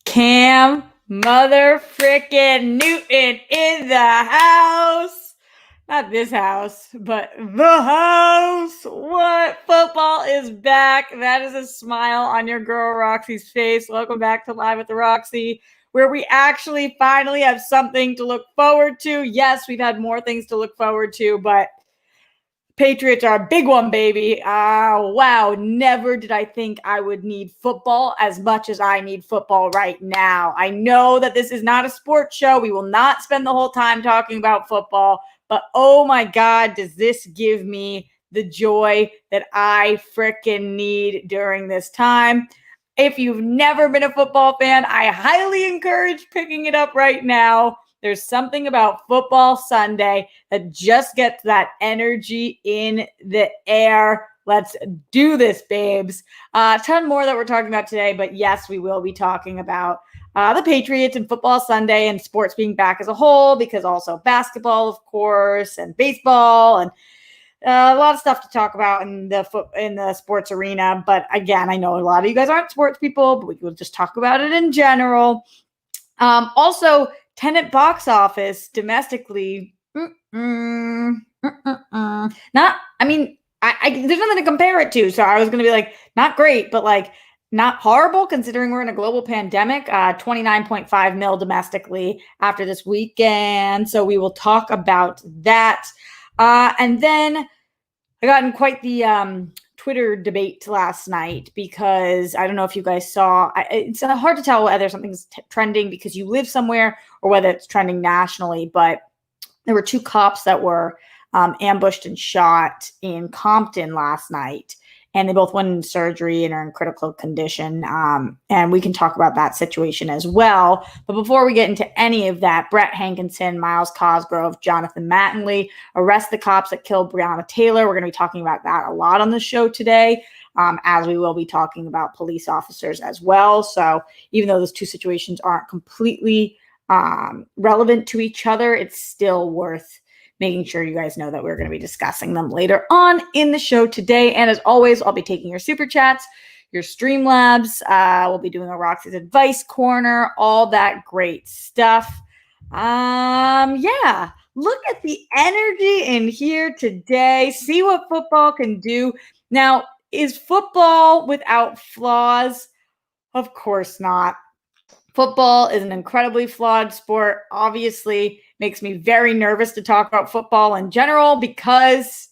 Cam mother frickin' Newton in the house. Not this house, but the house. What? Football is back. That is a smile on your girl Roxy's face. Welcome back to Live with the Roxy, where we actually finally have something to look forward to. Yes, we've had more things to look forward to, but Patriots are a big one, baby. Wow. Never did I think I would need football as much as I need football right now. I know that this is not a sports show. We will not spend the whole time talking about football, but oh my God, does this give me the joy that I freaking need during this time. If you've never been a football fan, I highly encourage picking it up right now. There's something about football Sunday that just gets that energy in the air. Let's do this, babes. A ton more that we're talking about today, but yes, we will be talking about the Patriots and football Sunday and sports being back as a whole, because also basketball, of course, and baseball, and a lot of stuff to talk about in the sports arena. But again, I know a lot of you guys aren't sports people, but we will just talk about it in general. Also, Tenet box office domestically. Not, I mean, I there's nothing to compare it to. So I was going to be like, not great, but like not horrible considering we're in a global pandemic. 29.5 mil domestically after this weekend. So we will talk about that. And then I got in quite the Twitter debate last night, because I don't know if you guys saw, it's hard to tell whether something's trending because you live somewhere or whether it's trending nationally, but there were two cops that were ambushed and shot in Compton last night, and they both went in surgery and are in critical condition. And we can talk about that situation as well. But before we get into any of that, Brett Hankinson, Miles Cosgrove, Jonathan Mattingly arrest the cops that killed Breonna Taylor. We're going to be talking about that a lot on the show today, as we will be talking about police officers as well. So even though those two situations aren't completely relevant to each other, it's still worth making sure you guys know that we're going to be discussing them later on in the show today. And as always, I'll be taking your super chats, your Streamlabs. We'll be doing a Roxy's Advice Corner, all that great stuff. Yeah, look at the energy in here today. See what football can do. Now, is football without flaws? Of course not. Football is an incredibly flawed sport. Obviously, makes me very nervous to talk about football in general because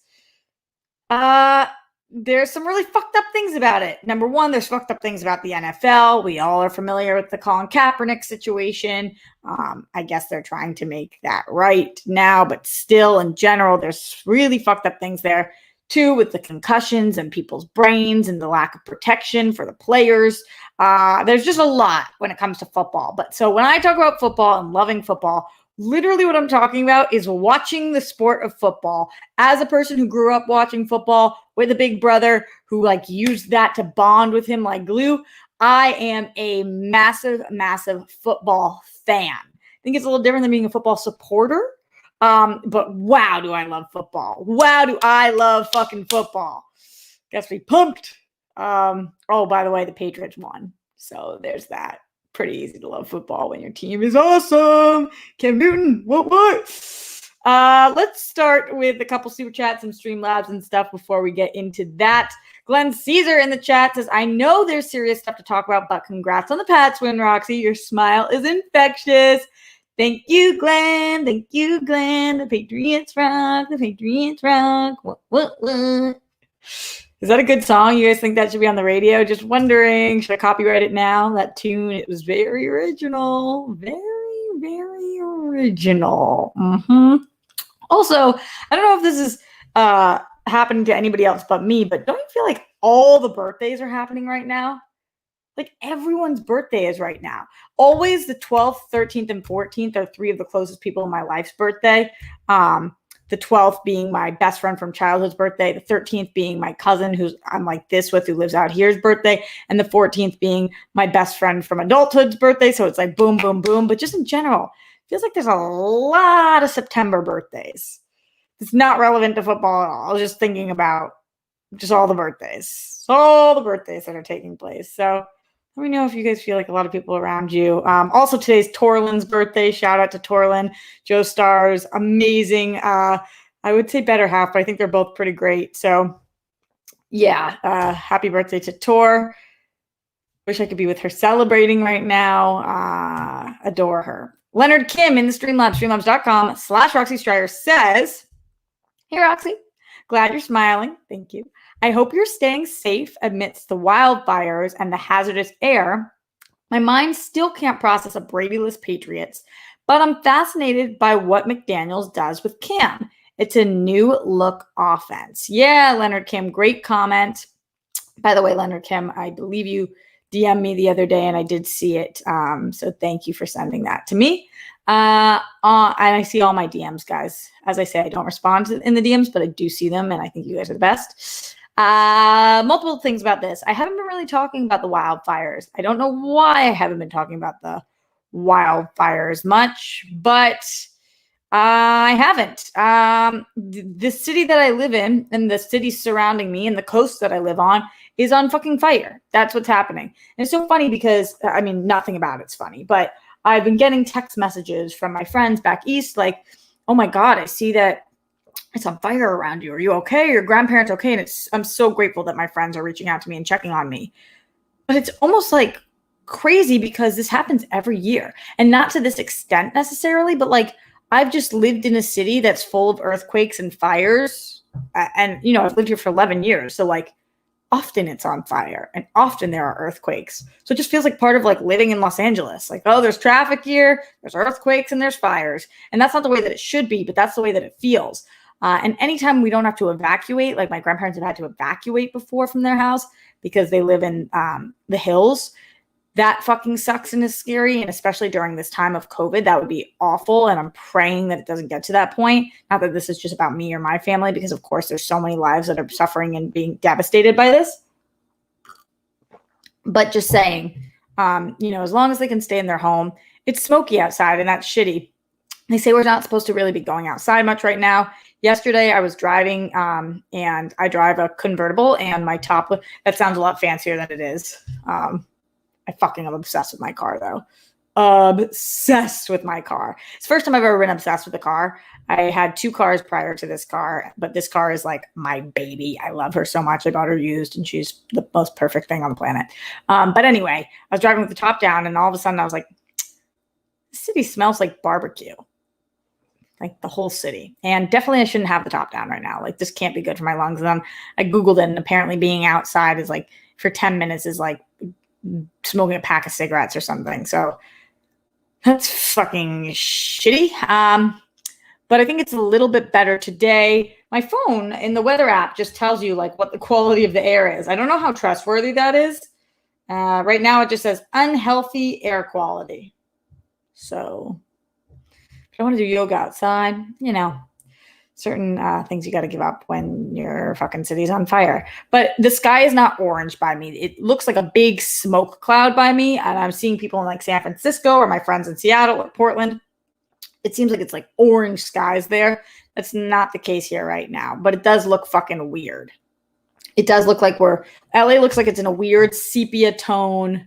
there's some really fucked up things about it. Number one, there's fucked up things about the NFL. We all are familiar with the Colin Kaepernick situation. I guess they're trying to make that right now, but still, in general, there's really fucked up things there. Two, with the concussions and people's brains and the lack of protection for the players. There's just a lot when it comes to football. But so when I talk about football and loving football, literally what I'm talking about is watching the sport of football. As a person who grew up watching football with a big brother who like used that to bond with him like glue, I am a massive, massive football fan. I think it's a little different than being a football supporter. But wow, do I love football. Wow, do I love fucking football. Guess we pumped. Oh, by the way, the Patriots won. So there's that. Pretty easy to love football when your team is awesome. Cam Newton, what? Let's start with a couple super chats and Streamlabs and stuff before we get into that. Glenn Caesar in the chat says, I know there's serious stuff to talk about, but congrats on the Pats win, Roxy. Your smile is infectious. Thank you, Glenn. Thank you, Glenn. The Patriots rock. The Patriots rock. What? Is that a good song? You guys think that should be on the radio? Just wondering. Should I copyright it now? That tune, it was very original. Very, very original. Also, I don't know if this is happening to anybody else but me, but don't you feel like all the birthdays are happening right now? Like everyone's birthday is right now. Always the 12th, 13th, and 14th are three of the closest people in my life's birthday. the 12th being my best friend from childhood's birthday, the 13th being my cousin who's I'm like this with, who lives out here's birthday, and the 14th being my best friend from adulthood's birthday. So it's like boom, boom, boom. But just in general, it feels like there's a lot of September birthdays. It's not relevant to football at all. I was just thinking about just all the birthdays that are taking place. So let me know if you guys feel like a lot of people around you. Also, today's Torlin's birthday. Shout out to Torlin. Joe Starr's amazing. I would say better half, but I think they're both pretty great. So yeah, happy birthday to Tor. Wish I could be with her celebrating right now. Adore her. Leonard Kim in the Streamlabs, streamlabs.com/Roxy Stryer says, "Hey, Roxy, glad you're smiling. Thank you. I hope you're staying safe amidst the wildfires and the hazardous air. My mind still can't process a Brady-less Patriots, but I'm fascinated by what McDaniels does with Cam. It's a new look offense." Yeah, Leonard Kim, great comment. By the way, Leonard Kim, I believe you DM'd me the other day and I did see it. So thank you for sending that to me. And I see all my DMs, guys. As I say, I don't respond in the DMs, but I do see them, and I think you guys are the best. Multiple things about this. I haven't been really talking about the wildfires. I don't know why I haven't been talking about the wildfires much, but I haven't. The city that I live in and the cities surrounding me and the coast that I live on is on fucking fire. That's what's happening. And it's so funny because, I mean, nothing about it's funny, but I've been getting text messages from my friends back east like, oh my God, I see that it's on fire around you. Are you okay? Your grandparents okay? And I'm so grateful that my friends are reaching out to me and checking on me. But it's almost like crazy because this happens every year. And not to this extent necessarily, but like I've just lived in a city that's full of earthquakes and fires. And, you know, I've lived here for 11 years. So like often it's on fire and often there are earthquakes. So it just feels like part of like living in Los Angeles. Like, oh, there's traffic here, there's earthquakes and there's fires. And that's not the way that it should be, but that's the way that it feels. And anytime we don't have to evacuate, like my grandparents have had to evacuate before from their house because they live in the hills, that fucking sucks and is scary. And especially during this time of COVID, that would be awful. And I'm praying that it doesn't get to that point. Not that this is just about me or my family, because of course there's so many lives that are suffering and being devastated by this. But just saying, you know, as long as they can stay in their home, it's smoky outside and that's shitty. They say we're not supposed to really be going outside much right now. Yesterday I was driving and I drive a convertible and my top, that sounds a lot fancier than it is. I fucking am obsessed with my car though. Obsessed with my car. It's the first time I've ever been obsessed with a car. I had 2 cars prior to this car, but this car is like my baby. I love her so much. I bought her used and she's the most perfect thing on the planet. But anyway, I was driving with the top down and all of a sudden I was like, the city smells like barbecue. Like the whole city. And definitely I shouldn't have the top down right now. Like this can't be good for my lungs. And then I Googled it and apparently being outside is like for 10 minutes is like smoking a pack of cigarettes or something. So that's fucking shitty. But I think it's a little bit better today. My phone in the weather app just tells you like what the quality of the air is. I don't know how trustworthy that is. Right now it just says unhealthy air quality. So if I want to do yoga outside, you know, certain things you got to give up when your fucking city's on fire. But the sky is not orange by me. It looks like a big smoke cloud by me. And I'm seeing people in like San Francisco or my friends in Seattle or Portland. It seems like it's like orange skies there. That's not the case here right now. But it does look fucking weird. It does look like LA looks like it's in a weird sepia tone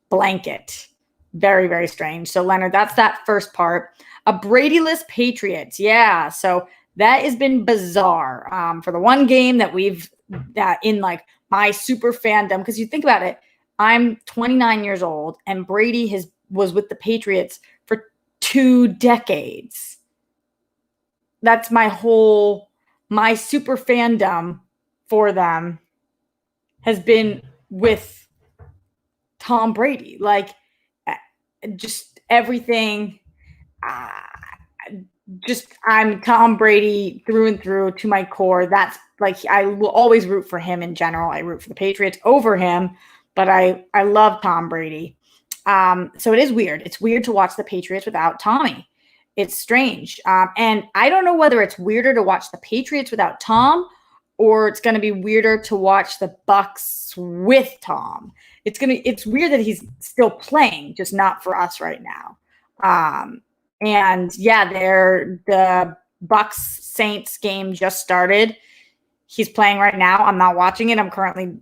blanket. Very, very strange. So Leonard, that's that first part. A Brady-less Patriots. Yeah. So that has been bizarre for the one game that we've in like my super fandom. Because you think about it, I'm 29 years old and Brady was with the Patriots for 2 decades. That's my super fandom for them has been with Tom Brady. Like just everything. I'm Tom Brady through and through to my core. That's like, I will always root for him in general. I root for the Patriots over him, but I love Tom Brady. So it is weird. It's weird to watch the Patriots without Tommy. It's strange. And I don't know whether it's weirder to watch the Patriots without Tom or it's going to be weirder to watch the Bucks with Tom. It's weird that he's still playing, just not for us right now. And yeah, the Bucks Saints game just started. He's playing right now. I'm not watching it. I'm currently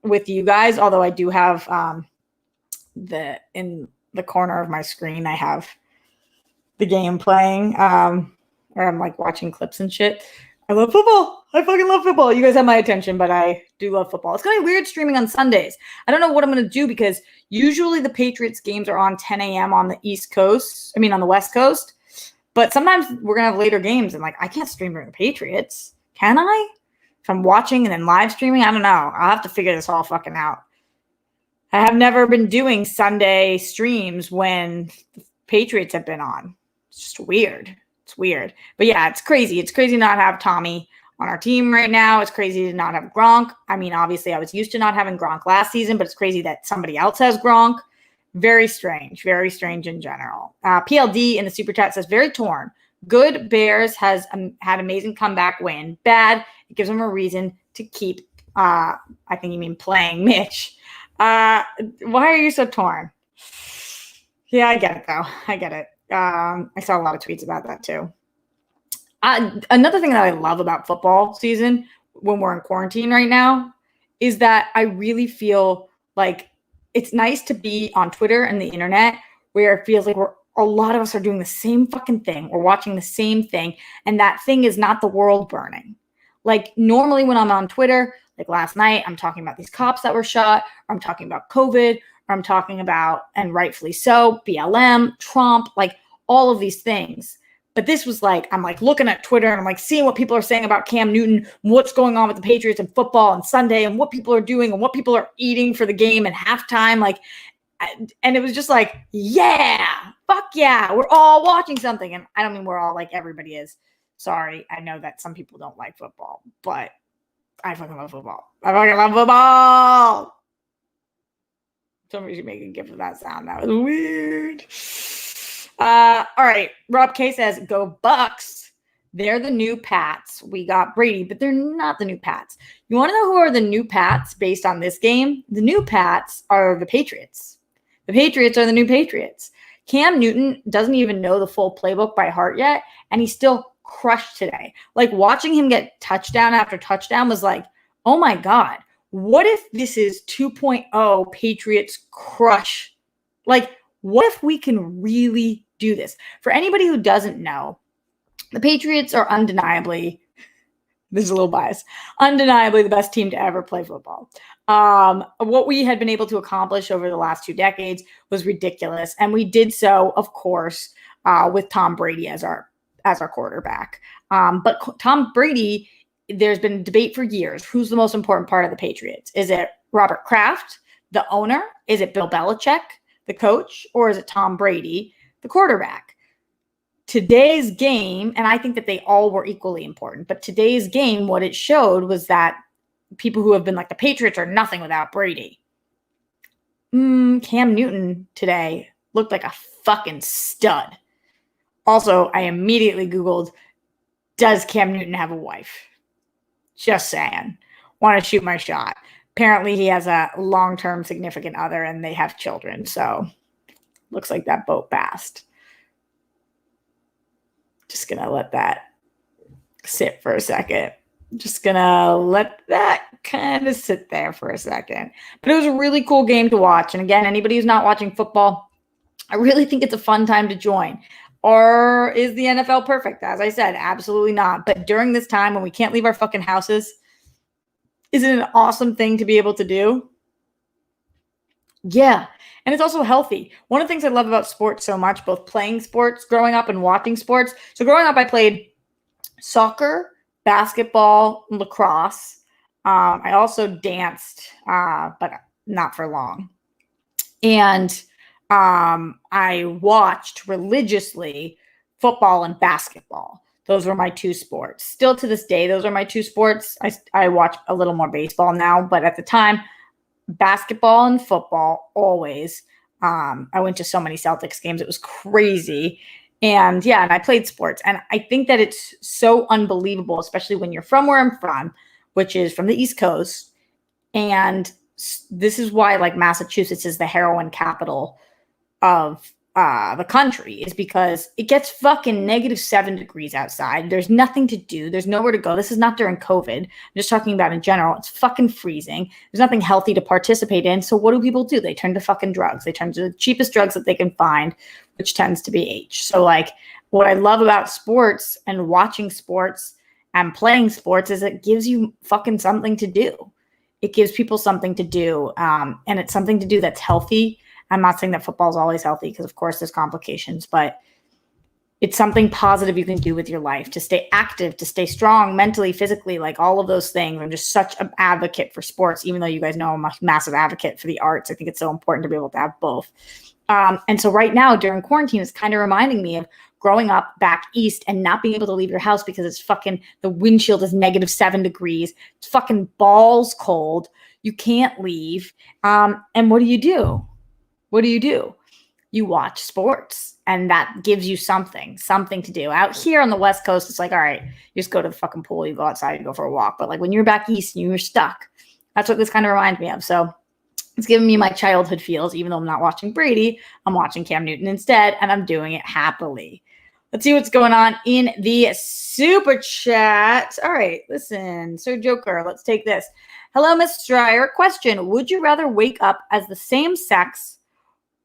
with you guys, although I do have in the corner of my screen, I have the game playing, or I'm like watching clips and shit. I love football. I fucking love football. You guys have my attention, but I do love football. It's going to be weird streaming on Sundays. I don't know what I'm going to do because usually the Patriots games are on 10 a.m. on the East Coast. I mean, on the West Coast. But sometimes we're going to have later games and like, I can't stream during the Patriots. Can I? If I'm watching and then live streaming, I don't know. I'll have to figure this all fucking out. I have never been doing Sunday streams when the Patriots have been on. It's just weird. It's weird. But yeah, it's crazy. It's crazy not have Tommy on our team right now. It's crazy to not have Gronk. I mean, obviously I was used to not having Gronk last season, but it's crazy that somebody else has Gronk. Very strange in general. PLD in the super chat says, very torn. Good, Bears has had amazing comeback win. Bad, it gives them a reason to keep, I think you mean playing Mitch. Why are you so torn? Yeah, I get it though. I get it. I saw a lot of tweets about that too. Another thing that I love about football season when we're in quarantine right now is that I really feel like it's nice to be on Twitter and the internet where it feels like a lot of us are doing the same fucking thing. We're watching the same thing. And that thing is not the world burning. Like normally when I'm on Twitter, like last night, I'm talking about these cops that were shot, or I'm talking about COVID, or I'm talking about, and rightfully so, BLM, Trump, like all of these things. But this was like, I'm like looking at Twitter and I'm like seeing what people are saying about Cam Newton, what's going on with the Patriots and football on Sunday and what people are doing and what people are eating for the game and halftime. Like, and it was just like, yeah, fuck yeah, we're all watching something. And I don't mean we're all like everybody is. Sorry, I know that some people don't like football, but I fucking love football. I fucking love football. Somebody should make a gift of that sound. That was weird. All right. Rob K says, go Bucks. They're the new Pats. We got Brady, but they're not the new Pats. You want to know who are the new Pats based on this game? The new Pats are the Patriots. The Patriots are the new Patriots. Cam Newton doesn't even know the full playbook by heart yet, and he's still crushed today. Like watching him get touchdown after touchdown was like, oh my God, what if this is 2.0 Patriots crush? Like, what if we can really do this? For anybody who doesn't know, the Patriots are undeniably, this is a little biased, undeniably the best team to ever play football. What we had been able to accomplish over the last 2 decades was ridiculous. And we did so, of course, with Tom Brady as our quarterback. But Tom Brady, there's been debate for years. Who's the most important part of the Patriots? Is it Robert Kraft, the owner? Is it Bill Belichick, the coach? Or is it Tom Brady, the quarterback? Today's game, and I think that they all were equally important, but today's game, what it showed was that people who have been like the Patriots are nothing without Brady. Cam Newton today looked like a fucking stud. Also, I immediately Googled, does Cam Newton have a wife? Just saying. Want to shoot my shot. Apparently, he has a long-term significant other and they have children. So, looks like that boat passed. Just going to let that sit for a second. Just going to let that kind of sit there for a second. But it was a really cool game to watch. And again, anybody who's not watching football, I really think it's a fun time to join. Or is the NFL perfect? As I said, absolutely not. But during this time when we can't leave our fucking houses, isn't it an awesome thing to be able to do? Yeah. And it's also healthy. One of the things I love about sports so much, both playing sports, growing up and watching sports. So growing up, I played soccer, basketball, lacrosse. I also danced, but not for long. And I watched religiously football and basketball. Those were my 2 sports. Still to this day, those are my 2 sports. I watch a little more baseball now, but at the time, basketball and football always. I went to so many Celtics games. It was crazy. And yeah, and I played sports. And I think that it's so unbelievable, especially when you're from where I'm from, which is from the East Coast. And this is why, like, Massachusetts is the heroin capital of the country, is because it gets fucking -7 degrees outside. There's nothing to do. There's nowhere to go. This is not during COVID. I'm just talking about in general. It's fucking freezing. There's nothing healthy to participate in. So what do people do? They turn to fucking drugs. They turn to the cheapest drugs that they can find, which tends to be H. So, like, what I love about sports and watching sports and playing sports is it gives you fucking something to do. It gives people something to do. And it's something to do that's healthy. I'm not saying that football is always healthy because, of course, there's complications, but it's something positive you can do with your life to stay active, to stay strong mentally, physically, like all of those things. I'm just such an advocate for sports, even though you guys know I'm a massive advocate for the arts. I think it's so important to be able to have both. And so right now during quarantine, it's kind of reminding me of growing up back east and not being able to leave your house because it's fucking, the windshield is -7 degrees. It's fucking balls cold. You can't leave. And what do? What do? You watch sports, and that gives you something to do. Out here on the West Coast, it's like, all right, you just go to the fucking pool, you go outside, you go for a walk. But like when you're back east and you're stuck, that's what this kind of reminds me of. So it's giving me my childhood feels, even though I'm not watching Brady, I'm watching Cam Newton instead, and I'm doing it happily. Let's see what's going on in the super chat. All right, listen, Sir Joker, let's take this. Hello, Miss Stryer. Question: would you rather wake up as the same sex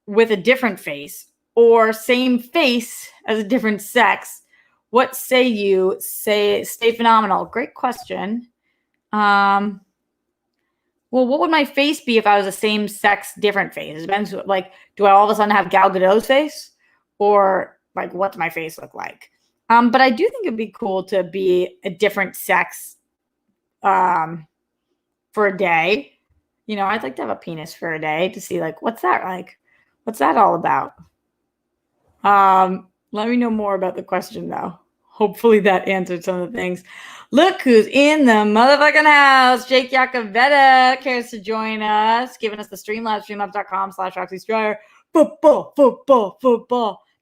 with a different face, or same face as a different sex? What say you? Stay phenomenal. Great question. Well, what would my face be if I was a same sex, different face? It depends. Like, do I all of a sudden have Gal Gadot's face, or like what's my face look like? But I do think it'd be cool to be a different sex for a day. You know, I'd like to have a penis for a day to see like what's that like. What's that all about? Let me know more about the question, though. Hopefully that answered some of the things. Look who's in the motherfucking house. Jake Yacovetta cares to join us, giving us the Streamlabs, streamlabs.com/Roxy Stryer. Football.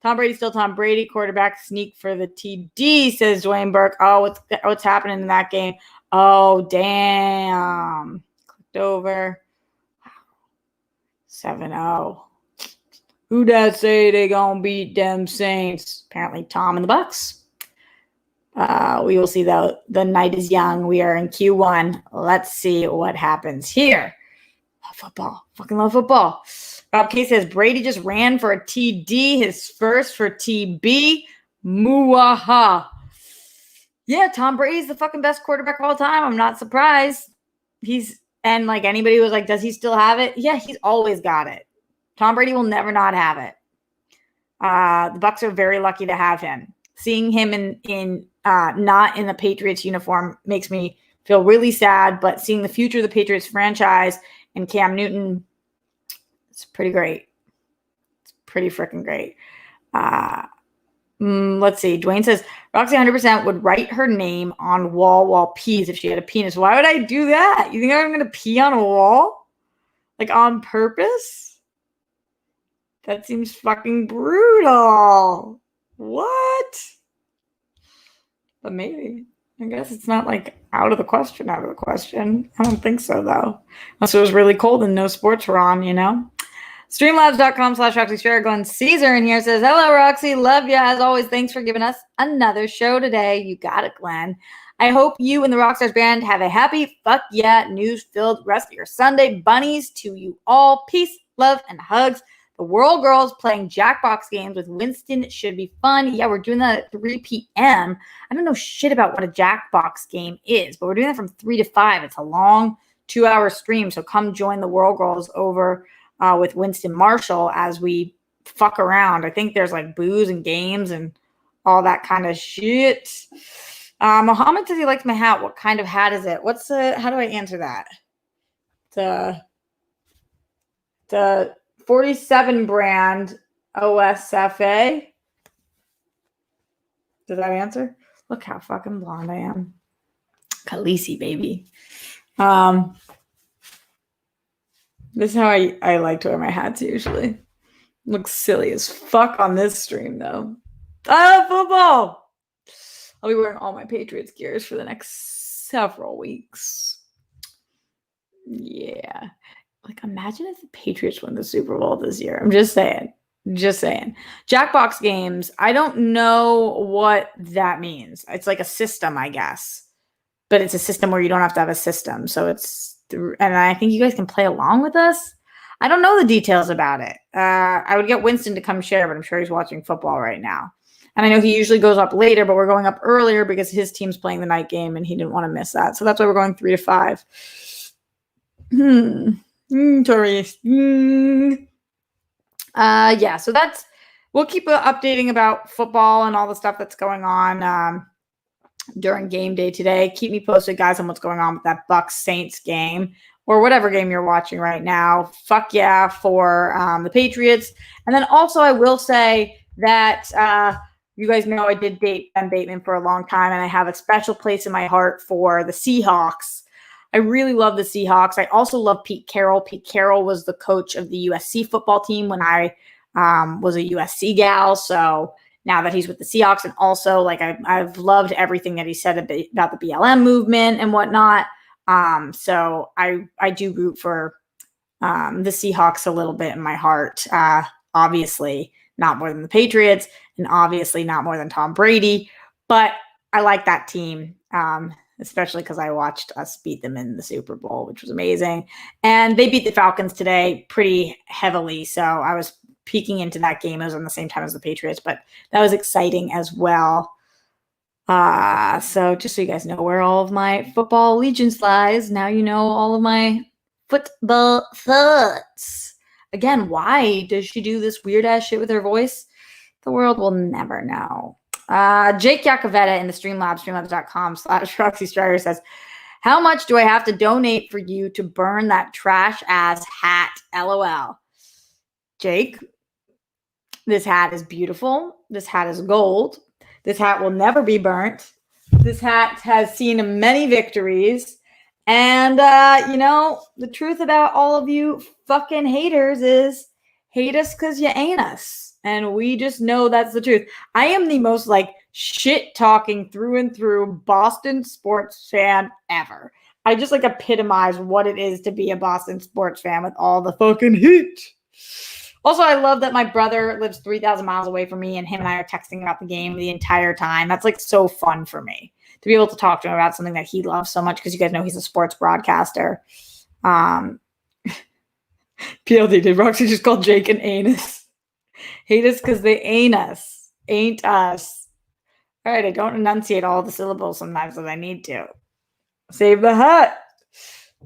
Tom Brady still Tom Brady. Quarterback sneak for the TD, says Dwayne Burke. Oh, what's happening in that game? Oh, damn. Clicked over. 7-0. Who that say they gonna beat them Saints? Apparently Tom and the Bucks. We will see, though. The night is young. We are in Q1. Let's see what happens here. Love football. Fucking love football. Rob K says Brady just ran for a TD, his first for TB. Muaha. Yeah, Tom Brady's the fucking best quarterback of all time. I'm not surprised. And like anybody was like, does he still have it? Yeah, he's always got it. Tom Brady will never not have it. The Bucs are very lucky to have him. Seeing him in not in the Patriots uniform makes me feel really sad, but seeing the future of the Patriots franchise and Cam Newton, it's pretty great. It's pretty freaking great. Let's see. Dwayne says, Roxy 100% would write her name on wall pees if she had a penis. Why would I do that? You think I'm going to pee on a wall? Like on purpose? That seems fucking brutal. What? But maybe. I guess it's not like out of the question. I don't think so, though. Unless it was really cold and no sports were on, you know? Streamlabs.com/Roxy Stryer. Glenn Caesar in here says, hello, Roxy. Love ya. As always, thanks for giving us another show today. You got it, Glenn. I hope you and the Rockstars band have a happy, fuck yeah, news-filled rest of your Sunday. Bunnies to you all. Peace, love, and hugs. The World Girls playing Jackbox games with Winston should be fun. Yeah, we're doing that at 3 p.m. I don't know shit about what a Jackbox game is, but we're doing that from 3 to 5. It's a long 2-hour stream, so come join the World Girls over with Winston Marshall as we fuck around. I think there's like booze and games and all that kind of shit. Mohammed says he likes my hat. What kind of hat is it? How do I answer that? The 47 brand OSFA. Does that answer? Look how fucking blonde I am. Khaleesi, baby. This is how I like to wear my hats usually. Looks silly as fuck on this stream, though. I love football. I'll be wearing all my Patriots gears for the next several weeks. Yeah. Like, imagine if the Patriots win the Super Bowl this year. I'm just saying. Just saying. Jackbox games, I don't know what that means. It's like a system, I guess. But it's a system where you don't have to have a system. So it's, and I think you guys can play along with us. I don't know the details about it. I would get Winston to come share, but I'm sure he's watching football right now. And I know he usually goes up later, but we're going up earlier because his team's playing the night game and he didn't want to miss that. So that's why we're going 3 to 5. Torius. Yeah, so that's, we'll keep updating about football and all the stuff that's going on during game day today. Keep me posted, guys, on what's going on with that Bucks Saints game or whatever game you're watching right now. Fuck yeah for the Patriots. And then also I will say that you guys know I did date Ben Bateman for a long time, and I have a special place in my heart for the Seahawks. I really love the Seahawks. I also love Pete Carroll. Pete Carroll was the coach of the USC football team when I was a USC gal. So now that he's with the Seahawks, and also like I've loved everything that he said about the BLM movement and whatnot. So I do root for the Seahawks a little bit in my heart. Obviously not more than the Patriots, and obviously not more than Tom Brady, but I like that team. Especially because I watched us beat them in the Super Bowl, which was amazing. And they beat the Falcons today pretty heavily. So I was peeking into that game. It was on the same time as the Patriots, but that was exciting as well. So just so you guys know where all of my football allegiance lies, now you know all of my football thoughts. Again, why does she do this weird-ass shit with her voice? The world will never know. Jake Yacovetta in the Streamlabs, streamlabs.com/Roxy Strider says, how much do I have to donate for you to burn that trash ass hat? LOL. Jake, this hat is beautiful. This hat is gold. This hat will never be burnt. This hat has seen many victories. And, you know, the truth about all of you fucking haters is hate us because you ain't us. And we just know that's the truth. I am the most like shit talking through and through Boston sports fan ever. I just like epitomize what it is to be a Boston sports fan with all the fucking heat. Also, I love that my brother lives 3,000 miles away from me, and him and I are texting about the game the entire time. That's like so fun for me to be able to talk to him about something that he loves so much, because you guys know he's a sports broadcaster. PLD, did Roxy just call Jake an anus? Hate us because they ain't us. Ain't us. All right, I don't enunciate all the syllables sometimes as I need to. Save the hat.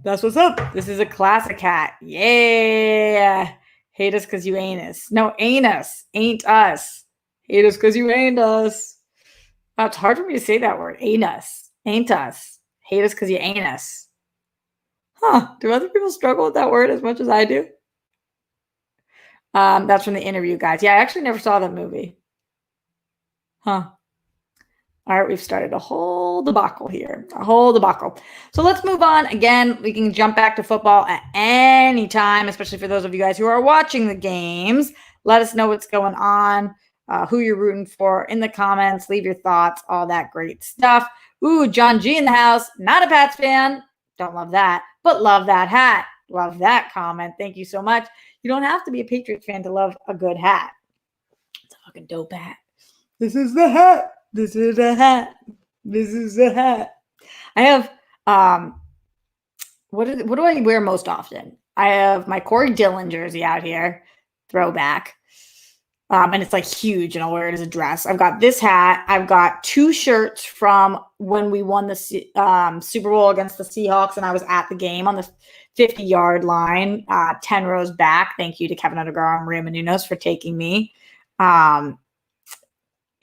That's what's up. This is a classic hat. Yeah. Hate us because you ain't us. No, ain't us. Ain't us. Hate us because you ain't us. Oh, it's hard for me to say that word. Ain't us. Ain't us. Hate us because you ain't us. Huh. Do other people struggle with that word as much as I do? That's from The Interview, guys. Yeah, I actually never saw that movie. Huh. All right, we've started a whole debacle here. A whole debacle. So let's move on. Again, we can jump back to football at any time, especially for those of you guys who are watching the games. Let us know what's going on, who you're rooting for in the comments. Leave your thoughts, all that great stuff. Ooh, John G in the house. Not a Pats fan. Don't love that, but love that hat. Love that comment. Thank you so much. You don't have to be a Patriots fan to love a good hat. It's a fucking dope hat. This is the hat. This is a hat. This is a hat. I have, what do I wear most often? I have my Corey Dillon jersey out here, throwback. And it's like huge, and I'll wear it as a dress. I've got this hat. I've got 2 shirts from when we won the Super Bowl against the Seahawks, and I was at the game on the 50-yard line, 10 rows back. Thank you to Kevin Undergaro and Maria Menounos for taking me.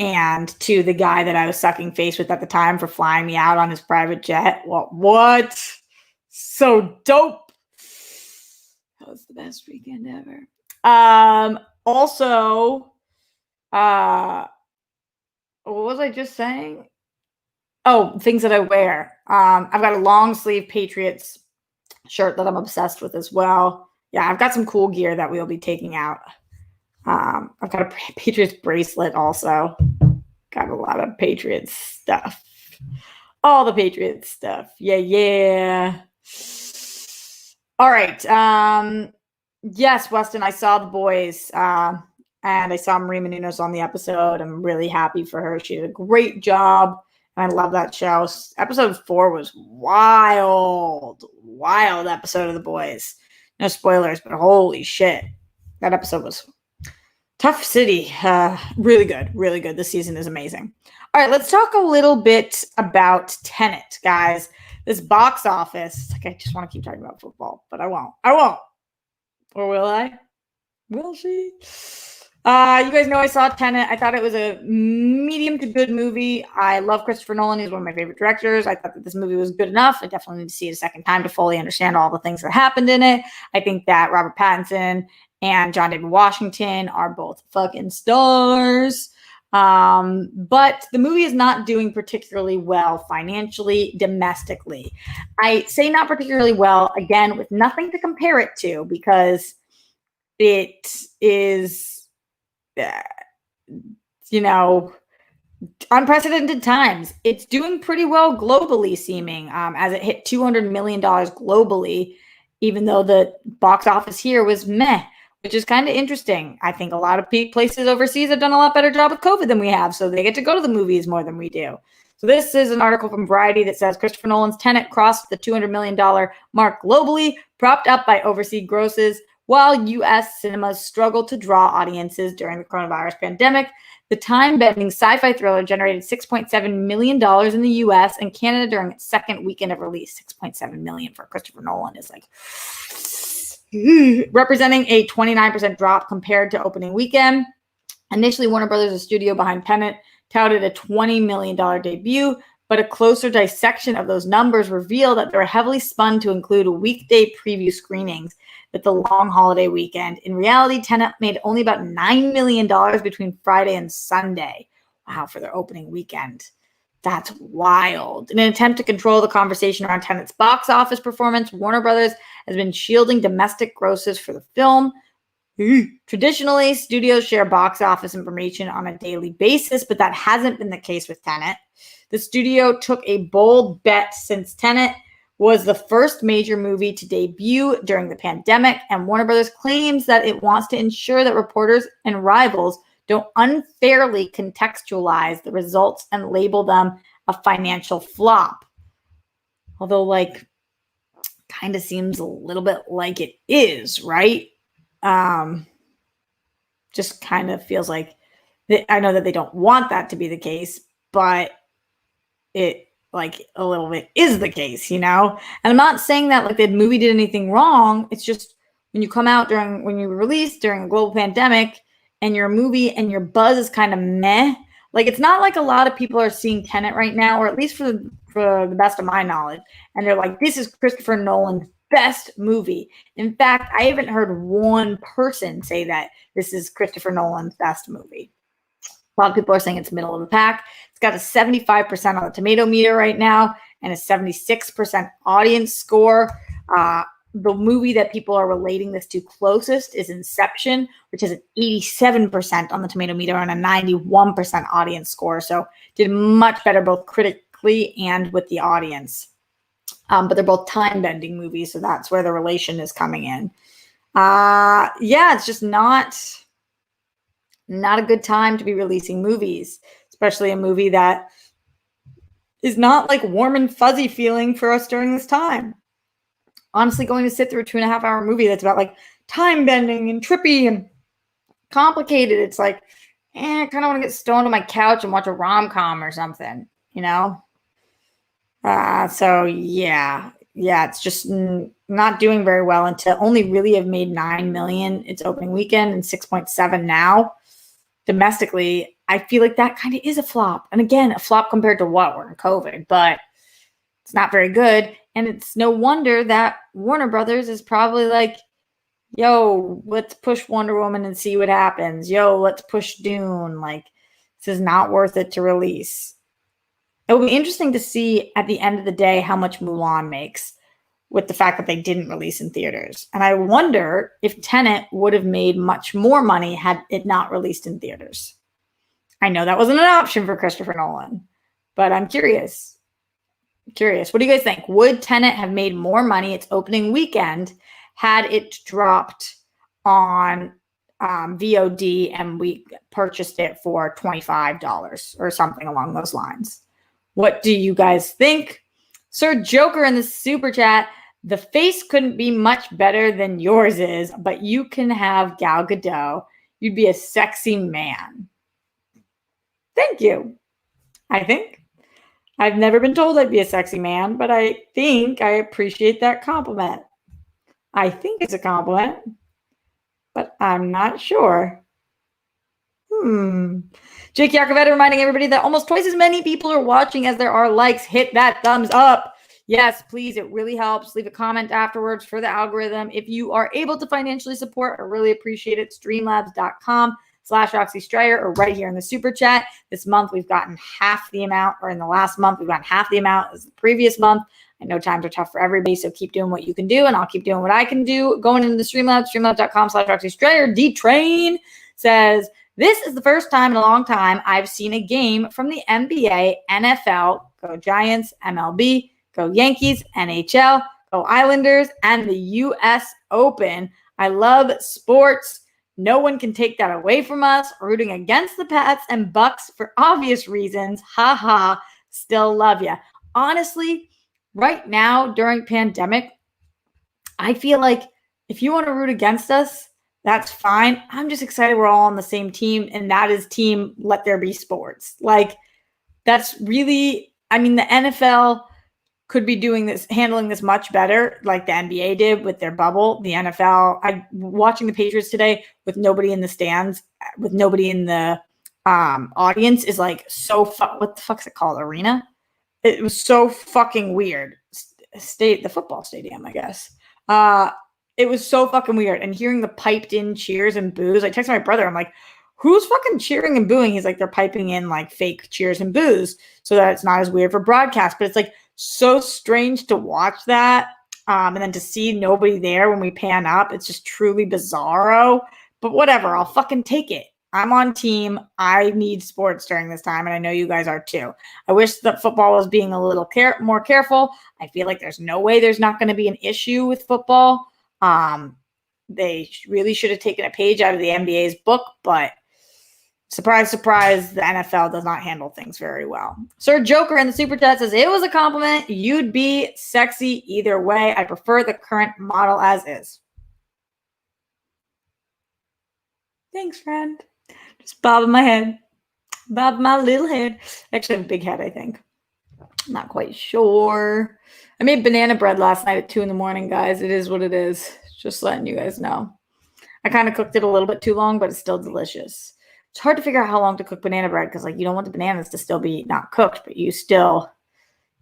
And to the guy that I was sucking face with at the time for flying me out on his private jet. What? So dope. That was the best weekend ever. Also, what was I just saying? Oh, things that I wear. I've got a long sleeve Patriots shirt that I'm obsessed with as well. Yeah, I've got some cool gear that we'll be taking out. I've got a Patriots bracelet also. Got a lot of Patriots stuff. All the Patriots stuff. Yeah. All right. Yes, Weston, I saw The Boys, and I saw Marie Menounos on the episode. I'm really happy for her. She did a great job, and I love that show. Episode 4 was wild episode of The Boys. No spoilers, but holy shit. That episode was tough city. Really good. This season is amazing. All right, let's talk a little bit about Tenet, guys. This box office. Like, I just want to keep talking about football, but I won't. Or will I? Will she? You guys know I saw Tenet. I thought it was a medium to good movie. I love Christopher Nolan. He's one of my favorite directors. I thought that this movie was good enough. I definitely need to see it a second time to fully understand all the things that happened in it. I think that Robert Pattinson and John David Washington are both fucking stars. But the movie is not doing particularly well financially, domestically. I say not particularly well, again, with nothing to compare it to, because it is, unprecedented times. It's doing pretty well globally, seeming, as it hit $200 million globally, even though the box office here was meh, which is kind of interesting. I think a lot of places overseas have done a lot better job with COVID than we have, so they get to go to the movies more than we do. So this is an article from Variety that says Christopher Nolan's Tenet crossed the $200 million mark globally, propped up by overseas grosses, while U.S. cinemas struggled to draw audiences during the coronavirus pandemic. The time-bending sci-fi thriller generated $6.7 million in the U.S. and Canada during its second weekend of release. $6.7 million for Christopher Nolan is like, representing a 29% drop compared to opening weekend. Initially, Warner Brothers, the studio behind Tenet, touted a $20 million debut, but a closer dissection of those numbers revealed that they were heavily spun to include weekday preview screenings at the long holiday weekend. In reality, Tenet made only about $9 million between Friday and Sunday. Wow, for their opening weekend. That's wild. In an attempt to control the conversation around Tenet's box office performance, Warner Brothers has been shielding domestic grosses for the film. Traditionally, studios share box office information on a daily basis, but that hasn't been the case with Tenet. The studio took a bold bet since Tenet was the first major movie to debut during the pandemic, and Warner Brothers claims that it wants to ensure that reporters and rivals don't unfairly contextualize the results and label them a financial flop. Although, kind of seems a little bit like it is, right? Just kind of feels like I know that they don't want that to be the case, but it a little bit is the case, And I'm not saying that the movie did anything wrong. It's just when you come out when you release during a global pandemic and you're a movie and your buzz is kind of meh. It's not like a lot of people are seeing Tenet right now, or at least for the best of my knowledge, and they're like, this is Christopher Nolan's best movie. In fact, I haven't heard one person say that this is Christopher Nolan's best movie. A lot of people are saying it's middle of the pack. It's got a 75% on the tomato meter right now and a 76% audience score. The movie that people are relating this to closest is Inception, which has an 87% on the tomato meter and a 91% audience score. So did much better both critically and with the audience. But they're both time-bending movies, so that's where the relation is coming in. It's just not a good time to be releasing movies, especially a movie that is not warm and fuzzy feeling for us during this time. Honestly, going to sit through a 2.5-hour movie that's about time bending and trippy and complicated, it's I kind of want to get stoned on my couch and watch a rom-com or something, it's just not doing very well, and to only really have made $9 million its opening weekend and 6.7 now domestically, I feel like that kind of is a flop. And again, a flop compared to what? We're in COVID, but it's not very good. And it's no wonder that Warner Brothers is probably yo, let's push Wonder Woman and see what happens. Yo, let's push Dune. This is not worth it to release. It will be interesting to see at the end of the day how much Mulan makes with the fact that they didn't release in theaters. And I wonder if Tenet would have made much more money had it not released in theaters. I know that wasn't an option for Christopher Nolan, but I'm curious. What do you guys think? Would Tenet have made more money its opening weekend had it dropped on VOD and we purchased it for $25 or something along those lines? What do you guys think? Sir Joker in the super chat, the face couldn't be much better than yours is, but you can have Gal Gadot. You'd be a sexy man. Thank you. I think. I've never been told I'd be a sexy man, but I think I appreciate that compliment. I think it's a compliment, but I'm not sure. Jake Yakoveta reminding everybody that almost twice as many people are watching as there are likes. Hit that thumbs up. Yes, please. It really helps. Leave a comment afterwards for the algorithm. If you are able to financially support, I really appreciate it. Streamlabs.com/Roxy Stryer or right here in the super chat. This month we've gotten half the amount, or in the last month we've gotten half the amount as the previous month. I know times are tough for everybody, so keep doing what you can do, and I'll keep doing what I can do. Going into the Streamlabs, streamlabs.com/Roxy Stryer. D-Train says, this is the first time in a long time I've seen a game from the NBA, NFL, go Giants, MLB, go Yankees, NHL, go Islanders, and the U.S. Open. I love sports. No one can take that away from us. Rooting against the Pats and Bucks for obvious reasons. Ha ha. Still love you. Honestly, right now during pandemic, I feel like if you want to root against us, that's fine. I'm just excited we're all on the same team, and that is team Let There Be Sports. Like, that's really, I mean, the NFL could be doing this, handling this much better, like the NBA did with their bubble. The NFL, I watching the Patriots today with nobody in the stands, with nobody in the audience is like so, what the fuck's it called? Arena? It was so fucking weird. The football stadium, I guess. It was so fucking weird. And hearing the piped in cheers and boos, I texted my brother. I'm like, who's fucking cheering and booing? He's like, they're piping in like fake cheers and boos so that it's not as weird for broadcast. But it's like so strange to watch that. And then to see nobody there when we pan up, it's just truly bizarro. But whatever, I'll fucking take it. I'm on team. I need sports during this time, and I know you guys are too. I wish that football was being a little more careful. I feel like there's no way there's not going to be an issue with football. They really should have taken a page out of the NBA's book, but surprise, surprise, the NFL does not handle things very well. Sir Joker in the super chat says, it was a compliment. You'd be sexy either way. I prefer the current model as is. Thanks, friend. Just bobbing my head. Bob my little head. Actually, I have a big head, I think. I'm not quite sure. I made banana bread last night at 2 a.m, guys. It is what it is. Just letting you guys know. I kind of cooked it a little bit too long, but it's still delicious. It's hard to figure out how long to cook banana bread because, like, you don't want the bananas to still be not cooked, but you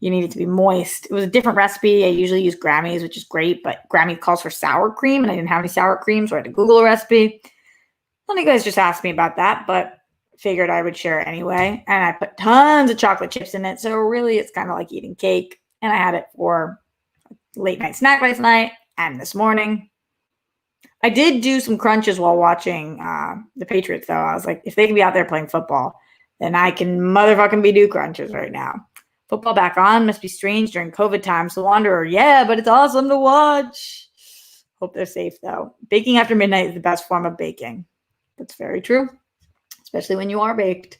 need it to be moist. It was a different recipe. I usually use Grammy's, which is great, but Grammy calls for sour cream, and I didn't have any sour cream, so I had to Google a recipe. None of you guys just asked me about that, but figured I would share it anyway. And I put tons of chocolate chips in it, so really it's kind of like eating cake. And I had it for late night snack last night and this morning. I did do some crunches while watching the Patriots, though. I was like, if they can be out there playing football, then I can motherfucking be do crunches right now. Football back on must be strange during COVID times. The Wanderer, yeah, but it's awesome to watch. Hope they're safe, though. Baking after midnight is the best form of baking. That's very true, especially when you are baked.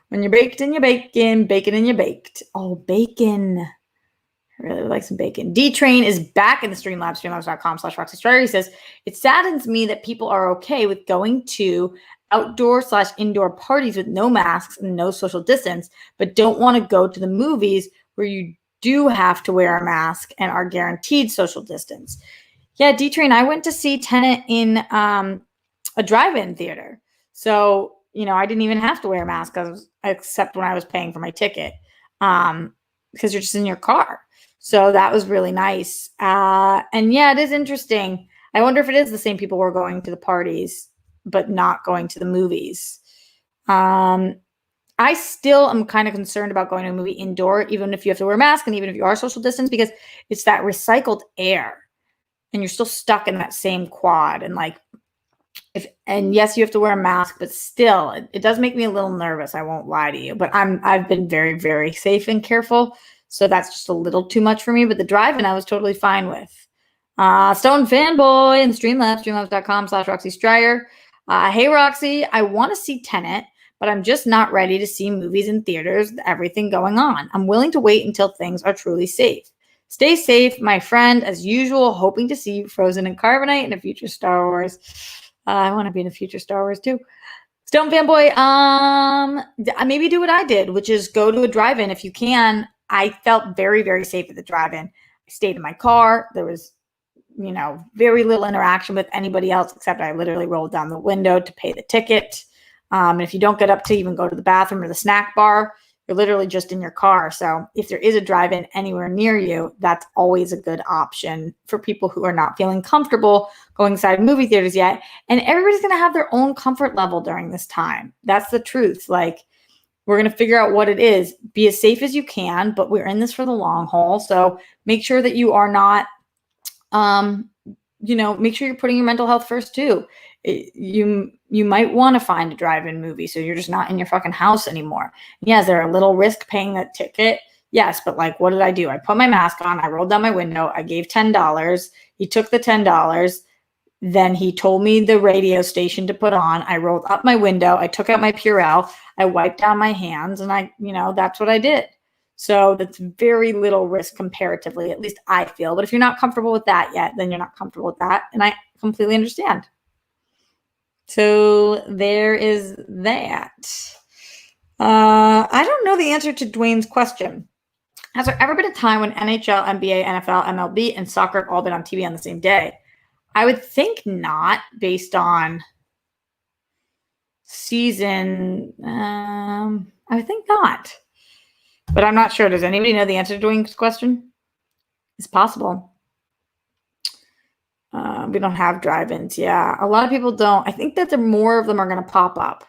When you're baked and you're baking, bacon and you're baked. Oh, bacon. I really would like some bacon. D-Train is back in the Streamlabs, streamlabs.com/Roxy Stryer. He says, it saddens me that people are okay with going to outdoor/indoor parties with no masks and no social distance, but don't want to go to the movies where you do have to wear a mask and are guaranteed social distance. Yeah, D-Train, I went to see Tenet in a drive-in theater. So, I didn't even have to wear a mask except when I was paying for my ticket because you're just in your car. So that was really nice. And yeah, it is interesting. I wonder if it is the same people who are going to the parties but not going to the movies. I still am kind of concerned about going to a movie indoor, even if you have to wear a mask and even if you are social distance, because it's that recycled air and you're still stuck in that same quad. And like, And yes, you have to wear a mask, but still, it does make me a little nervous. I won't lie to you, but I've been very, very safe and careful. So that's just a little too much for me. But the drive-in, I was totally fine with. Stone Fanboy and Streamlabs, streamlabs.com/Roxy Stryer. Hey, Roxy, I want to see Tenet, but I'm just not ready to see movies in theaters, everything going on. I'm willing to wait until things are truly safe. Stay safe, my friend, as usual, hoping to see you frozen in carbonite in a future Star Wars. I want to be in a future Star Wars too. Stone Fanboy, maybe do what I did, which is go to a drive-in if you can. I felt very, very safe at the drive-in. I stayed in my car. There was, very little interaction with anybody else, except I literally rolled down the window to pay the ticket. And if you don't get up to even go to the bathroom or the snack bar, you're literally just in your car. So if there is a drive-in anywhere near you, that's always a good option for people who are not feeling comfortable going inside movie theaters yet. And everybody's going to have their own comfort level during this time. That's the truth. Like, we're going to figure out what it is. Be as safe as you can, but we're in this for the long haul. So make sure that you are not, make sure you're putting your mental health first too. You might want to find a drive-in movie so you're just not in your fucking house anymore. Yeah, is there a little risk paying that ticket? Yes, but like, what did I do? I put my mask on. I rolled down my window. I gave $10. He took the $10. Then he told me the radio station to put on. I rolled up my window. I took out my Purell. I wiped down my hands, and that's what I did. So that's very little risk comparatively, at least I feel. But if you're not comfortable with that yet, then you're not comfortable with that. And I completely understand. So there is that. I don't know the answer to Dwayne's question. Has there ever been a time when NHL, NBA, NFL, MLB, and soccer have all been on TV on the same day? I would think not, based on season. I would think not. But I'm not sure. Does anybody know the answer to Dwayne's question? It's possible. We don't have drive-ins. Yeah, a lot of people don't. I think that more of them are going to pop up.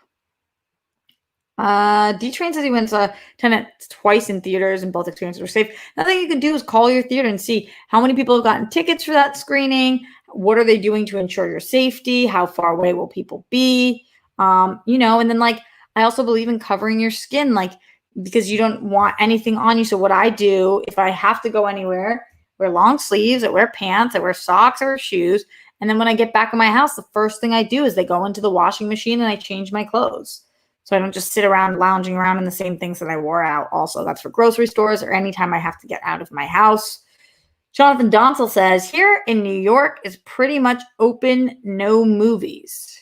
D-Train says he went to Tenet twice in theaters and both experiences were safe. Nothing you can do is call your theater and see how many people have gotten tickets for that screening. What are they doing to ensure your safety? How far away will people be? And then I also believe in covering your skin, because you don't want anything on you. So what I do, if I have to go anywhere, wear long sleeves, I wear pants, I wear socks, I wear shoes. And then when I get back in my house, the first thing I do is they go into the washing machine and I change my clothes. So I don't just sit around lounging around in the same things that I wore out. Also, that's for grocery stores or anytime I have to get out of my house. Jonathan Donsel says, here in New York is pretty much open, no movies.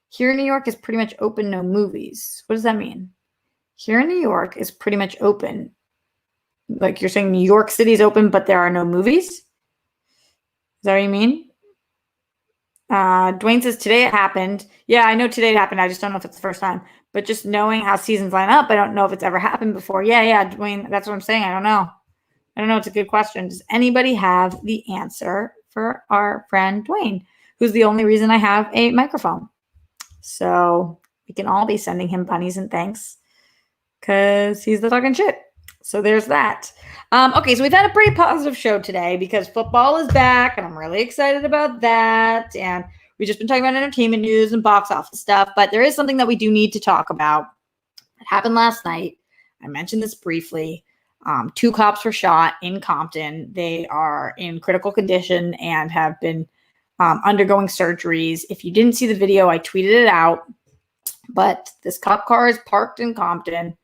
Here in New York is pretty much open, no movies. What does that mean? Here in New York is pretty much open. Like you're saying New York City is open, but there are no movies? Is that what you mean? Dwayne says, today it happened. Yeah, I know today it happened. I just don't know if it's the first time. But just knowing how seasons line up, I don't know if it's ever happened before. Yeah, Dwayne, that's what I'm saying. I don't know. It's a good question. Does anybody have the answer for our friend Dwayne, who's the only reason I have a microphone? So we can all be sending him bunnies and thanks because he's the talking shit. So there's that. Okay, so we've had a pretty positive show today because football is back, and I'm really excited about that. And we've just been talking about entertainment news and box office stuff, but there is something that we do need to talk about. It happened last night. I mentioned this briefly. 2 cops were shot in Compton. They are in critical condition and have been undergoing surgeries. If you didn't see the video, I tweeted it out. But this cop car is parked in Compton,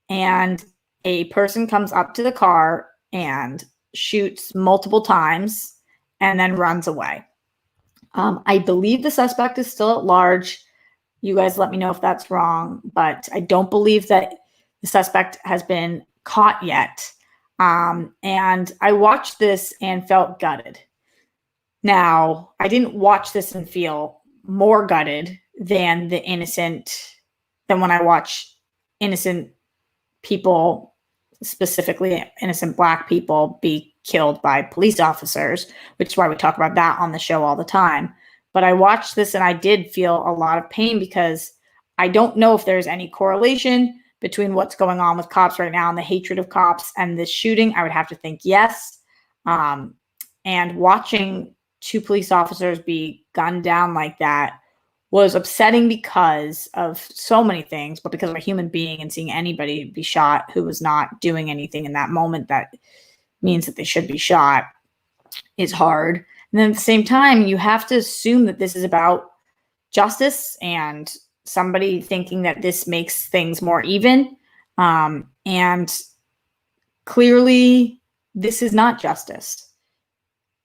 and a person comes up to the car and shoots multiple times and then runs away. I believe the suspect is still at large. You guys let me know if that's wrong, but I don't believe that the suspect has been caught yet. And I watched this and felt gutted. Now, I didn't watch this and feel more gutted than when I watch innocent people, specifically innocent Black people, be killed by police officers, which is why we talk about that on the show all the time. But I watched this and I did feel a lot of pain because I don't know if there's any correlation between what's going on with cops right now and the hatred of cops and this shooting. I would have to think yes. And watching two police officers be gunned down like that was upsetting because of so many things, but because of a human being and seeing anybody be shot who was not doing anything in that moment that means that they should be shot is hard. And then at the same time, you have to assume that this is about justice and somebody thinking that this makes things more even. And clearly, this is not justice.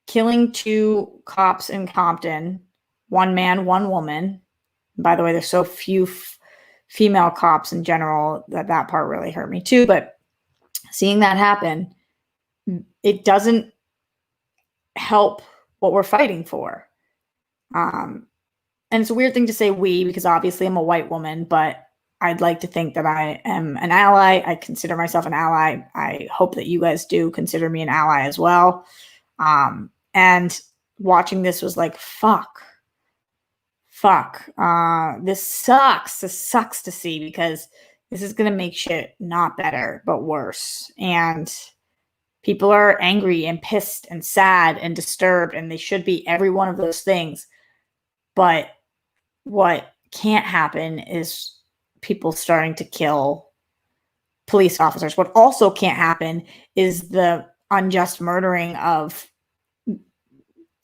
Killing two cops in Compton, one man, one woman. By the way, there's so few female cops in general that part really hurt me too. But seeing that happen, it doesn't help what we're fighting for. And it's a weird thing to say we, because obviously I'm a white woman, but I'd like to think that I am an ally. I consider myself an ally. I hope that you guys do consider me an ally as well. And watching this was like, fuck. This sucks. This sucks to see, because this is going to make shit not better, but worse. And people are angry and pissed and sad and disturbed, and they should be, every one of those things. But what can't happen is people starting to kill police officers. What also can't happen is the unjust murdering of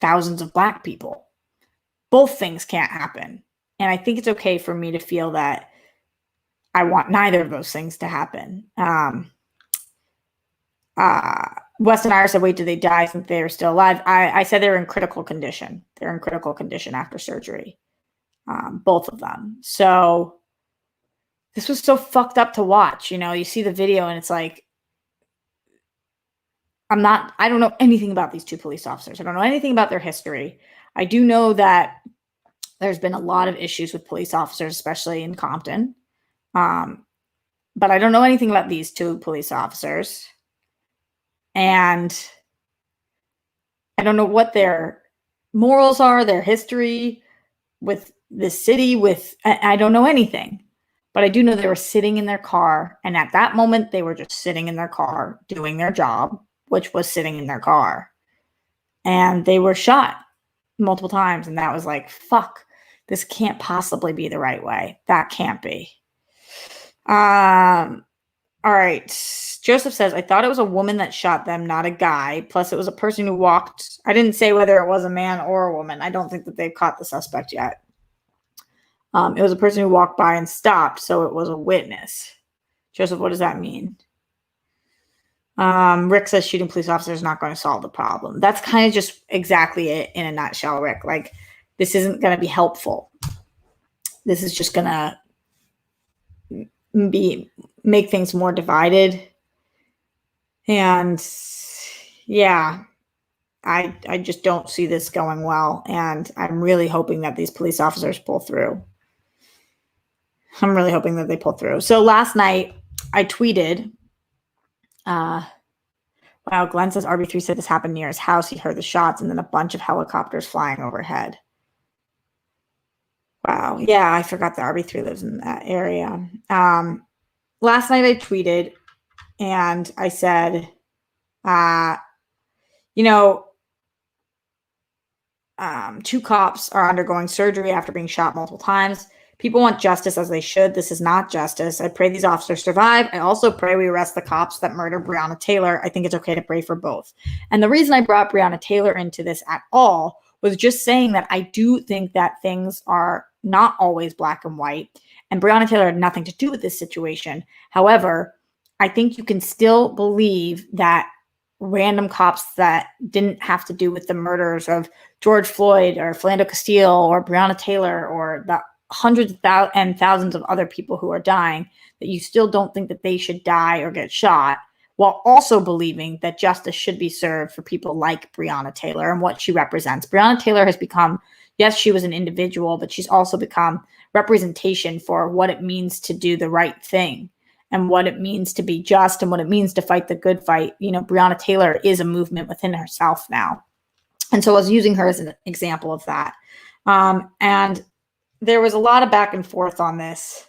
thousands of Black people. Both things can't happen. And I think it's okay for me to feel that I want neither of those things to happen. Weston Iyer said, wait, do they die since they're still alive? I said they're in critical condition. They're in critical condition after surgery. Both of them. So this was so fucked up to watch. You know, you see the video and it's like, I don't know anything about these two police officers. I don't know anything about their history. I do know that there's been a lot of issues with police officers, especially in Compton. But I don't know anything about these two police officers. And I don't know what their morals are, their history with this city, I don't know anything. But I do know they were sitting in their car. And at that moment, they were just sitting in their car doing their job, which was sitting in their car. And they were shot multiple times. And that was like, fuck, this can't possibly be the right way. That can't be. All right. Joseph says, I thought it was a woman that shot them, not a guy. Plus, it was a person who walked. I didn't say whether it was a man or a woman. I don't think that they've caught the suspect yet. It was a person who walked by and stopped, so it was a witness. Joseph, what does that mean? Rick says shooting police officers is not going to solve the problem. That's kind of just exactly it in a nutshell, Rick. Like, this isn't going to be helpful. This is just going to make things more divided. And yeah, I just don't see this going well. And I'm really hoping that these police officers pull through. I'm really hoping that they pull through. So last night I tweeted, wow, Glenn says RB3 said this happened near his house. He heard the shots and then a bunch of helicopters flying overhead. Wow. Yeah, I forgot that RB3 lives in that area. Last night I tweeted and I said, two cops are undergoing surgery after being shot multiple times. People want justice, as they should. This is not justice. I pray these officers survive. I also pray we arrest the cops that murdered Breonna Taylor. I think it's okay to pray for both. And the reason I brought Breonna Taylor into this at all was just saying that I do think that things are not always black and white. And Breonna Taylor had nothing to do with this situation. However, I think you can still believe that random cops that didn't have to do with the murders of George Floyd or Philando Castile or Breonna Taylor or the hundreds and thousands of other people who are dying, that you still don't think that they should die or get shot, while also believing that justice should be served for people like Breonna Taylor and what she represents. Breonna Taylor has become, yes, she was an individual, but she's also become representation for what it means to do the right thing and what it means to be just and what it means to fight the good fight. You know, Breonna Taylor is a movement within herself now. And so I was using her as an example of that. And there was a lot of back and forth on this,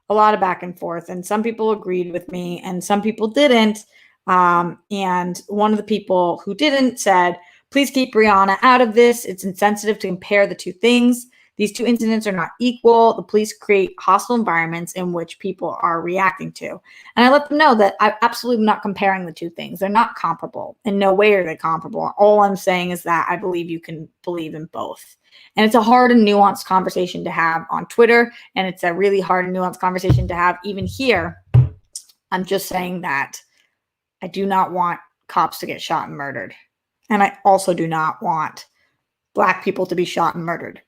and some people agreed with me and some people didn't. And one of the people who didn't said, Please keep Brianna out of this. It's insensitive to compare the two things. These two incidents are not equal. The police create hostile environments in which people are reacting to. And I let them know that I'm absolutely not comparing the two things. They're not comparable. In no way are they comparable. All I'm saying is that I believe you can believe in both. And it's a hard and nuanced conversation to have on Twitter. And it's a really hard and nuanced conversation to have even here. I'm just saying that I do not want cops to get shot and murdered. And I also do not want Black people to be shot and murdered.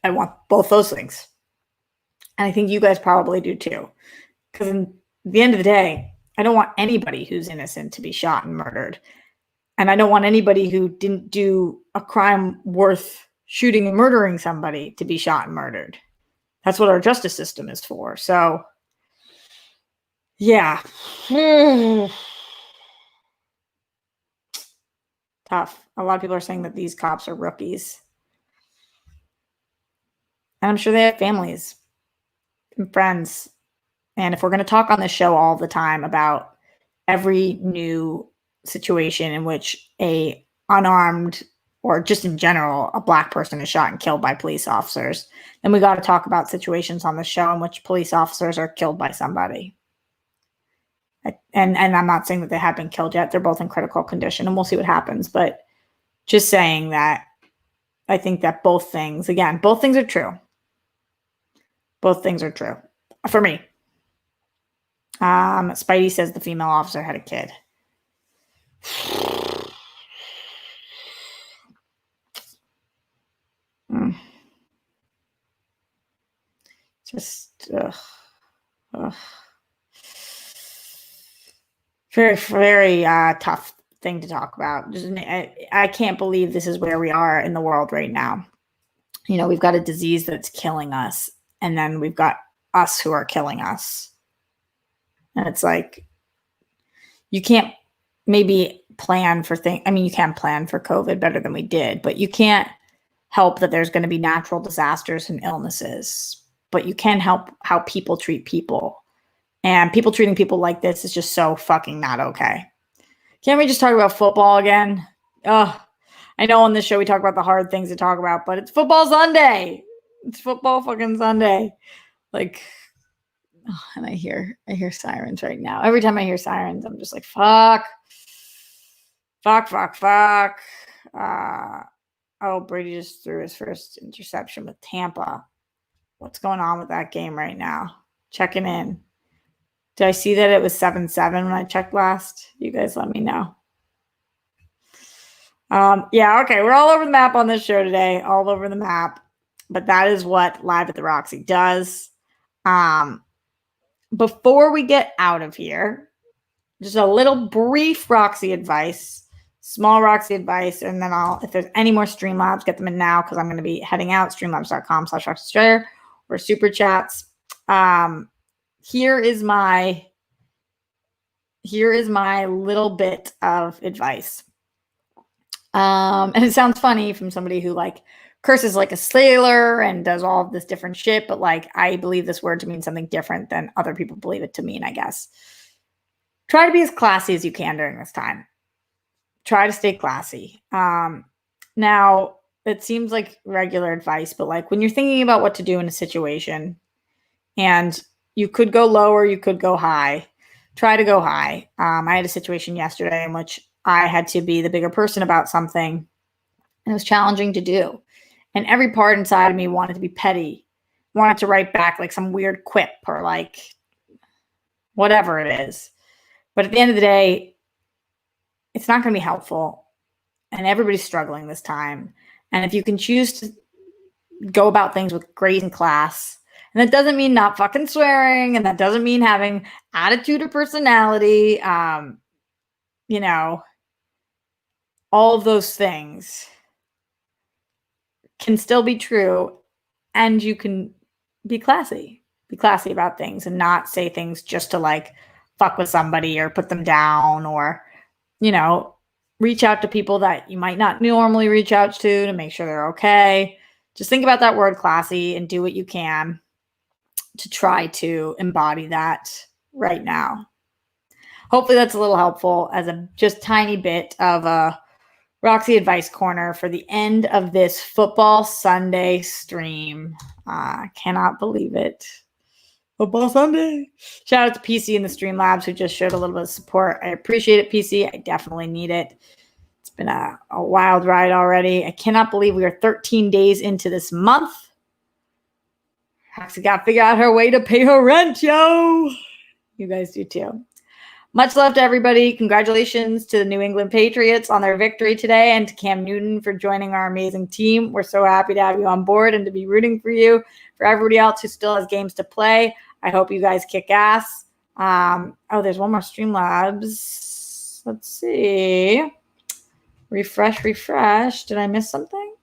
I want both those things. And I think you guys probably do too. Because at the end of the day, I don't want anybody who's innocent to be shot and murdered. And I don't want anybody who didn't do a crime worth shooting and murdering somebody to be shot and murdered. That's what our justice system is for. So, yeah. Tough. A lot of people are saying that these cops are rookies. And I'm sure they have families and friends. And if we're going to talk on this show all the time about every new situation in which a unarmed or just in general, a Black person is shot and killed by police officers, then we got to talk about situations on the show in which police officers are killed by somebody. And I'm not saying that they have been killed yet. They're both in critical condition and we'll see what happens. But just saying that I think that both things are true. Both things are true for me. Spidey says the female officer had a kid. Just very, very tough thing to talk about. I can't believe this is where we are in the world right now. You know, we've got a disease that's killing us, and then we've got us who are killing us. And it's like, you can't maybe plan for things. I mean, you can plan for COVID better than we did, but you can't help that there's going to be natural disasters and illnesses. But you can help how people treat people. And people treating people like this is just so fucking not okay. Can't we just talk about football again? Oh, I know on this show we talk about the hard things to talk about, but it's football Sunday. It's football fucking Sunday. Like, oh, and I hear sirens right now. Every time I hear sirens, I'm just like, fuck. Brady just threw his first interception with Tampa. What's going on with that game right now? Checking in. Did I see that it was 7-7 when I checked last? You guys let me know. Yeah, okay. We're all over the map on this show today. All over the map. But that is what Live at the Roxy does. Before we get out of here, just a little brief Roxy advice. Small Roxy advice. And then if there's any more Streamlabs, get them in now because I'm going to be heading out. Streamlabs.com/RoxyAustralia or Super Chats. Here is my little bit of advice. And it sounds funny from somebody who like curses like a sailor and does all of this different shit, but like I believe this word to mean something different than other people believe it to mean, I guess. Try to be as classy as you can during this time. Try to stay classy. Now, it seems like regular advice, but like when you're thinking about what to do in a situation and you could go low or you could go high, try to go high. I had a situation yesterday in which I had to be the bigger person about something, and it was challenging to do. And every part inside of me wanted to be petty, wanted to write back like some weird quip or like whatever it is. But at the end of the day, it's not going to be helpful. And everybody's struggling this time. And if you can choose to go about things with grace and class, and that doesn't mean not fucking swearing, and that doesn't mean having attitude or personality, you know, all of those things can still be true, and you can be classy about things and not say things just to like fuck with somebody or put them down, or, you know, reach out to people that you might not normally reach out to make sure they're okay. Just think about that word classy and do what you can to try to embody that right now. hopefully that's a little helpful as a just tiny bit of a Roxy Advice Corner for the end of this Football Sunday stream. Cannot believe it. Football Sunday. Shout out to PC in the Streamlabs who just showed a little bit of support. I appreciate it, PC. I definitely need it. It's been a wild ride already. I cannot believe we are 13 days into this month. Roxy got to figure out her way to pay her rent, yo. You guys do too. Much love to everybody. Congratulations to the New England Patriots on their victory today and to Cam Newton for joining our amazing team. We're so happy to have you on board and to be rooting for you. For everybody else who still has games to play, I hope you guys kick ass. There's one more Streamlabs. Let's see. Refresh. Did I miss something?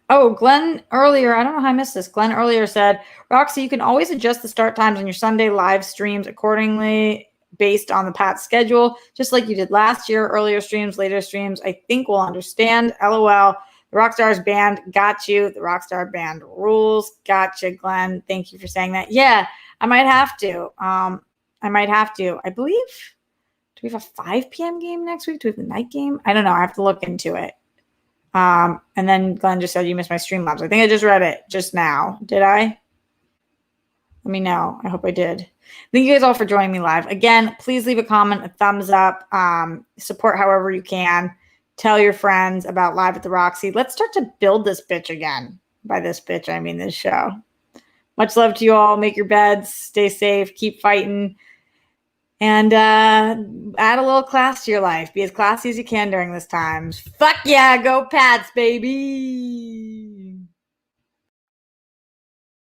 Oh, Glenn earlier, I don't know how I missed this. Glenn earlier said, Roxy, you can always adjust the start times on your Sunday live streams accordingly based on the Pat's schedule, just like you did last year. Earlier streams, later streams, I think we'll understand. LOL. The Rockstars band got you. The Rockstar band rules. Gotcha, Glenn. Thank you for saying that. Yeah, I might have to. I believe, do we have a 5 p.m. game next week? Do we have the night game? I don't know. I have to look into it. And then Glenn just said you missed my Streamlabs. I think I just read it just now. Did I? Let me know. I hope I did. Thank you guys all for joining me live. Again, please leave a comment, a thumbs up, support however you can. Tell your friends about Live at the Roxy. Let's start to build this bitch again. By this bitch, I mean this show. Much love to you all. Make your beds. Stay safe. Keep fighting. And add a little class to your life. Be as classy as you can during this time. Fuck yeah, go Pats, baby.